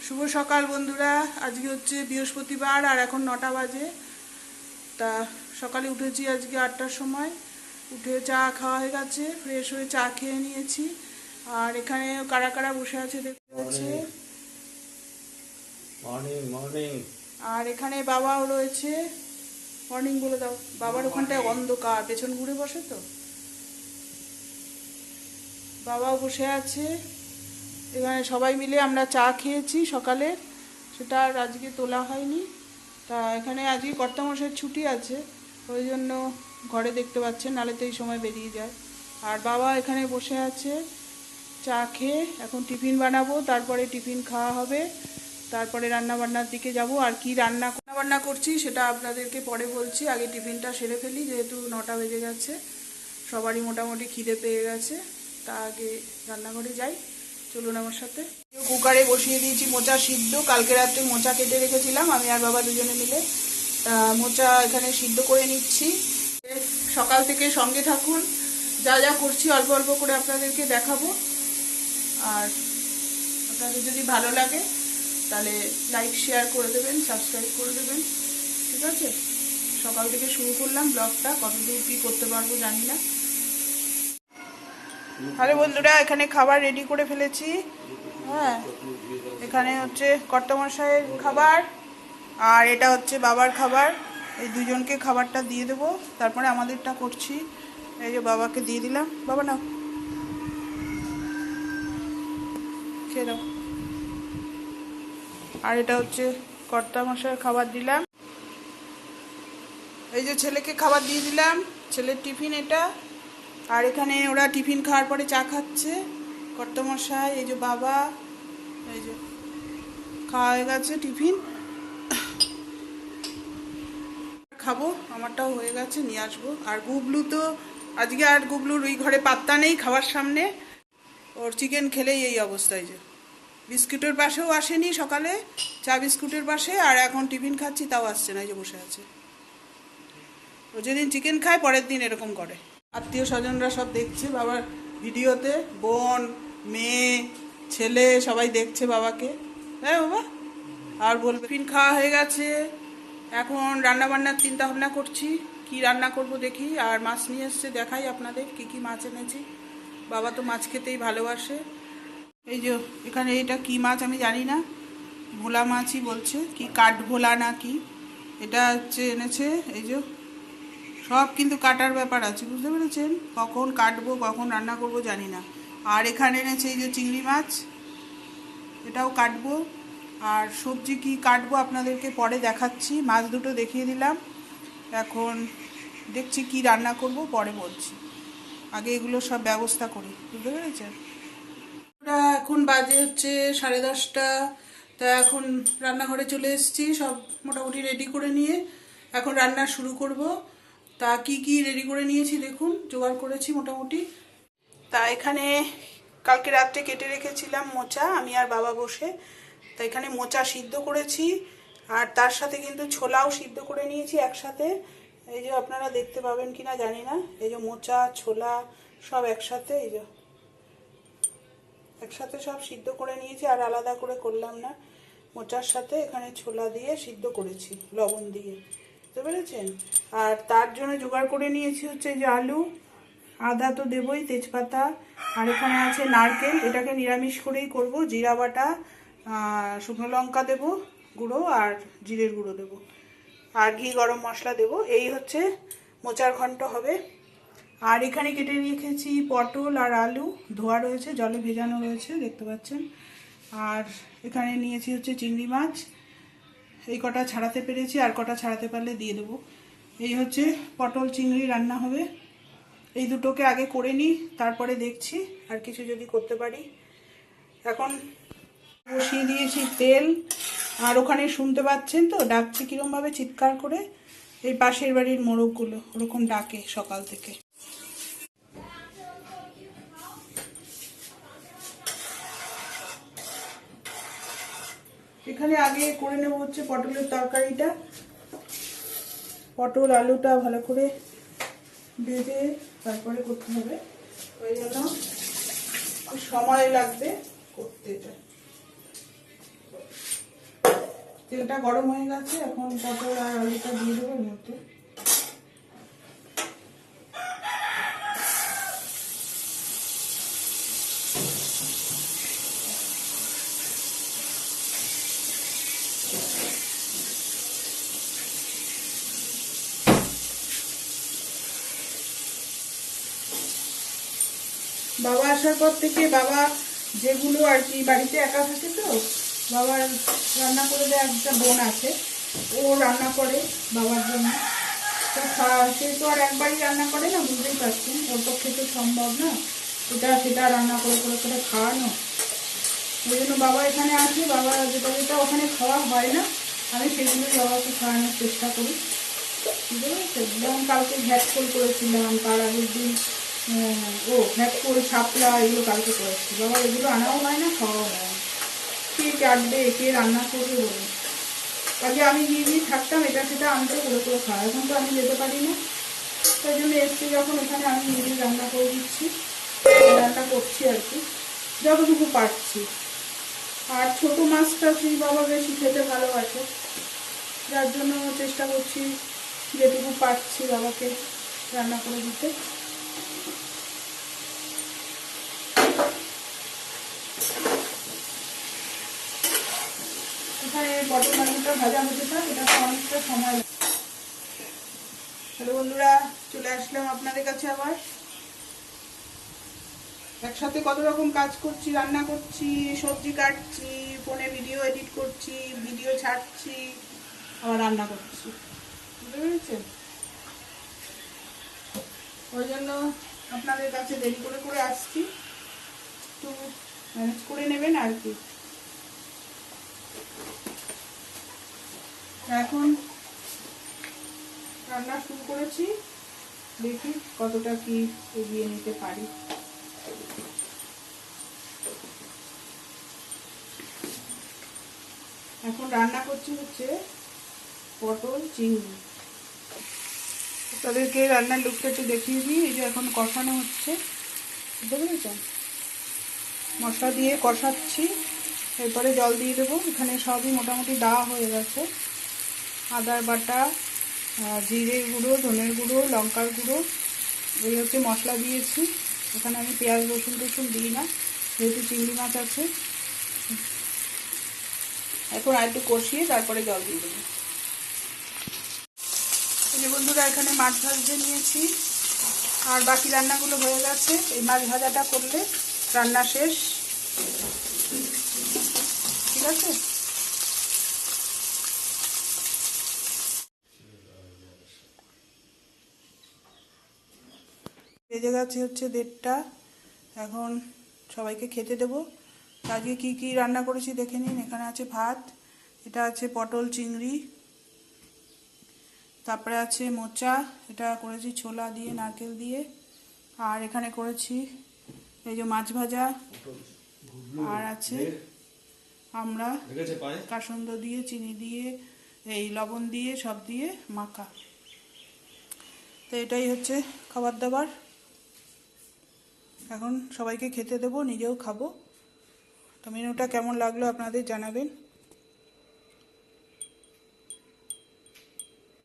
শুভ সকাল বন্ধুরা। আজকে হচ্ছে বৃহস্পতিবার আর এখন 9টা বাজে। তা সকালে উঠেছি আজকে 8টার সময়। উঠে চা খাওয়া হয়ে গেছে, ফ্রেশ হয়ে চা খেয়ে নিয়েছি। আর এখানে কারা কারা বসে আছে দেখতে পাচ্ছে। Morning morning. আর এখানে বাবাও রয়েছে। মর্নিং বলে দাও। বাবার ওখানটায় অন্ধকার, পেছন ঘুরে বসে তো। বাবাও বসে আছে। এখানে সবাই মিলে আমরা চা খেয়েছি সকালে, সেটা আর আজকে তোলা হয়নি। তা এখানে আজকে কর্তামশাইয়ের ছুটি আছে, ওই জন্য ঘরে দেখতে পাচ্ছেন, নাহলে তো এই সময় বেরিয়ে যায়। আর বাবা এখানে বসে আছে চা খেয়ে। এখন টিফিন বানাবো, তারপরে টিফিন খাওয়া হবে, তারপরে রান্নাবান্নার দিকে যাব। আর কি রান্না করছি সেটা আপনাদেরকে পরে বলছি। আগে টিফিনটা সেরে ফেলি, যেহেতু 9টা বেজে গেছে, সবারই মোটামুটি খিদে পেয়ে গেছে। তা আগে রান্নাঘরে যাই, চলুন আমার সাথে। কুকারে বসিয়ে দিয়েছি মোচা সিদ্ধ। কালকে রাত্রে মোচা কেটে রেখেছিলাম আমি আর বাবা দুজনে মিলে। তা মোচা এখানে সিদ্ধ করে নিচ্ছি। সকাল থেকে সঙ্গে থাকুন, যা যা করছি অল্প অল্প করে আপনাদেরকে দেখাবো। আর আপনাদের যদি ভালো লাগে তাহলে লাইক শেয়ার করে দেবেন, সাবস্ক্রাইব করে দেবেন, ঠিক আছে? সকাল থেকে শুরু করলাম ব্লগটা, কতদূর কী করতে পারবো জানি না। আরে বন্ধুরা, এখানে খাবার রেডি করে ফেলেছি। হ্যাঁ, এখানে হচ্ছে কর্তামশাইয়ের খাবার আর এটা হচ্ছে বাবার খাবার। এই দুজনকে খাবারটা দিয়ে দেবো, তারপরে আমাদেরটা করছি। এই যে বাবাকে দিয়ে দিলাম। বাবা নাও, খেয়ে দাও। আর এটা হচ্ছে কর্তামশাইয়ের খাবার দিলাম। এই যে ছেলেকে খাবার দিয়ে দিলাম, ছেলের টিফিন এটা। আর এখানে ওরা টিফিন খাওয়ার পরে চা খাচ্ছে, কর্তামশাই, এই যে বাবা, এই যে খাওয়া হয়ে গেছে টিফিন। খাবো, আমারটাও হয়ে গেছে, নিয়ে আসবো। আর গুবলু তো আজকে, আর গুবলুর ওই ঘরে পাত্তা নেই খাওয়ার সামনে। ওর চিকেন খেলেই এই অবস্থায়। যে বিস্কুটের পাশেও আসেনি সকালে, চা বিস্কুটের পাশে, আর এখন টিফিন খাচ্ছি তাও আসছে না, এই যে বসে আছে। ও যেদিন চিকেন খায় পরের দিন এরকম করে। আত্মীয় স্বজনরা সব দেখছে বাবার ভিডিওতে, বোন, মেয়ে, ছেলে সবাই দেখছে বাবাকে। হ্যাঁ বাবা, আর বলবে। টিফিন খাওয়া হয়ে গেছে, এখন রান্নাবান্নার চিন্তা ভাবনা করছি, কি রান্না করব দেখি। আর মাছ নিয়ে এসছে, দেখাই আপনাদের কি কি মাছ এনেছি। বাবা তো মাছ খেতেই ভালোবাসে। এই যে এখানে এটা কি মাছ আমি জানি না, ভোলা মাছই বলছে, কি কাঠ ভোলা না কি, এটা হচ্ছে এনেছে। এই যে সব কিন্তু কাটার ব্যাপার আছে, বুঝতে পেরেছেন? কখন কাটবো কখন রান্না করব জানি না। আর এখানে এনেছে এই যে চিংড়ি মাছ, এটাও কাটবো। আর সবজি কি কাটবো আপনাদেরকে পরে দেখাচ্ছি। মাছ দুটো দেখিয়ে দিলাম, এখন দেখছি কি রান্না করব, পরে বলছি। আগে এগুলো সব ব্যবস্থা করি, বুঝতে পেরেছেন? এখন বাজে হচ্ছে 10:30। তা এখন রান্নাঘরে চলে এসেছি, সব মোটামুটি রেডি করে নিয়ে এখন রান্না শুরু করব। তা কি কি রেডি করে নিয়েছি দেখুন, জোগাড় করেছি মোটামুটি। তা এখানে কালকে রাত্রে কেটে রেখেছিলাম মোচা, আমি আর বাবা বসে। তা এখানে মোচা সিদ্ধ করেছি, আর তার সাথে কিন্তু ছোলাও সিদ্ধ করে নিয়েছি একসাথে। এই যে আপনারা দেখতে পাবেন কিনা জানি না, এই যে মোচা ছোলা সব একসাথে, এই যে একসাথে সব সিদ্ধ করে নিয়েছি, আর আলাদা করে করলাম না। মোচার সাথে এখানে ছোলা দিয়ে সিদ্ধ করেছি লবণ দিয়ে, বুঝতে পেরেছেন? আর তার জন্য জোগাড় করে নিয়েছি হচ্ছে যে আলু, আদা তো দেবই, তেজপাতা, আর এখানে আছে নারকেল। এটাকে নিরামিষ করেই করব। জিরা বাটা, শুকনো লঙ্কা দেবো গুঁড়ো, আর জিরের গুঁড়ো দেবো, আর ঘি গরম মশলা দেবো। এই হচ্ছে মোচার ঘন্ট হবে। আর এখানে কেটে রেখেছি পটল আর আলু, ধোয়া রয়েছে, জলে ভেজানো রয়েছে, দেখতে পাচ্ছেন। আর এখানে নিয়েছি হচ্ছে চিংড়ি মাছ, এই কটা ছাড়াতে পেরেছি, আর কটা ছাড়াতে পারলে দিয়ে দেবো। এই হচ্ছে পটল চিংড়ি রান্না হবে। এই দুটোকে আগে করে নিই, তারপরে দেখছি আর কিছু যদি করতে পারি। এখন বসিয়ে দিয়েছি তেল। আর ওখানে শুনতে পাচ্ছেন তো ডাকছে কিরমভাবে চিৎকার করে, এই পাশের বাড়ির মোরগগুলো ওরকম ডাকে সকাল থেকে। এখানে আগে করে নেব হচ্ছে পটলের তরকারিটা। পটল আলুটা ভালো করে ভেজে তারপরে করতে হবে, ওই জন্য সময় লাগবে করতে। এটা তেলটা গরম হয়ে গেছে, এখন পটল আর আলুটা দিয়ে দেবো এর মধ্যে। বাবা আসার পর থেকে বাবা যেগুলো আর কি বাড়িতে একা থাকে তো, বাবার রান্না করে দেয়, একটা বোন আছে, ও রান্না করে বাবার জন্য। তো সে তো আর একবারই রান্না করে না, বুঝতেই পারছেন, ওর পক্ষে তো সম্ভব না এটা সেটা রান্না করে করে করে খাওয়ানো। ওই জন্য বাবা এখানে আসে, বাবা যেটা যেটা ওখানে খাওয়া হয় না আমি সেগুলোই বাবাকে খাওয়ানোর চেষ্টা করি। বুঝতে পেরেছেন? যেমন কালকে ভ্যাটকোল করেছিলাম, তার আগের দিন ভ্যাটকোল শাপলা এগুলো কালকে করেছি। বাবা এগুলো আনাও হয় না, খাওয়াও হয় না। কে কাটবে, কে রান্না করবে বলুন? আগে আমি গিয়ে থাকতাম, এটা সেটা আনতে করে করে খাওয়া, এখন তো আমি যেতে পারি না। তাই জন্য এসছি যখন এখানে আমি নিজে রান্না করে দিচ্ছি, রান্না করছি আর কি, যতটুকু পারছি। আর ছোটো মাছটা সেই বাবা বেশি খেতে ভালোবাসে, যার জন্য চেষ্টা করছি যেটুকু পারছি বাবাকে রান্না করে দিতে। এখানে পটল আলুটা ভাজা হতে থাক, এটা অনেকটা সময় লাগে। হ্যালো বন্ধুরা, চলে আসলাম আপনাদের কাছে আবার। একসাথে কত রকম কাজ করছি, রান্না করছি, সবজি কাটছি, ফোনে ভিডিও এডিট করছি, ভিডিও ছাড়ছি, আবার রান্না করছি, বুঝতে পেরেছেন? ওই জন্য আপনাদের কাছে দেরি করে করে আসছি, একটু ম্যানেজ করে নেবেন আর কি। এখন রান্না শুরু করেছি, দেখি কতটা কি এগিয়ে নিতে পারি। এখন রান্না করছি হচ্ছে পটল চিংড়ি। তাদেরকে রান্নার লুকটা একটু দেখিয়ে দিই। এই যে এখন কষানো হচ্ছে, বুঝতে পেরেছেন? মশলা দিয়ে কষাচ্ছি, এরপরে জল দিয়ে দেবো। এখানে সবই মোটামুটি দেওয়া হয়ে গেছে, আদার বাটা, জিরের গুঁড়ো, ধনের গুঁড়ো, লঙ্কার গুঁড়ো, এই হচ্ছে মশলা দিয়েছি। এখানে আমি পেঁয়াজ রসুন টসুন দিই না, যেহেতু চিংড়ি মাছ আছে। এখন আর একটু কষিয়ে তারপরে জল দিয়ে দেবো। এই যে বন্ধুরা, এখানে মাছ ভাজতে নিয়েছি, আর বাকি রান্নাগুলো হয়ে গেছে। এই মাছ ভাজাটা করলে রান্না শেষ, ঠিক আছে? বেজে গেছে হচ্ছে 1:30। এখন সবাইকে খেতে দেবো। আজকে কি কি রান্না করেছি দেখে নিন। এখানে আছে ভাত, এটা আছে পটল চিংড়ি, তারপরে আছে মোচা, এটা করেছি ছোলা দিয়ে, নারকেল দিয়ে, আর এখানে করেছি এই যে মাছ ভাজা, আর আছে আমরা কাসন্দ দিয়ে, চিনি দিয়ে, এই লবণ দিয়ে, সব দিয়ে মাখা। তো এটাই হচ্ছে খাবার দাবার। এখন সবাইকে খেতে দেবো, নিজেও খাবো। তো মেনুটা কেমন লাগলো আপনাদের জানাবেন।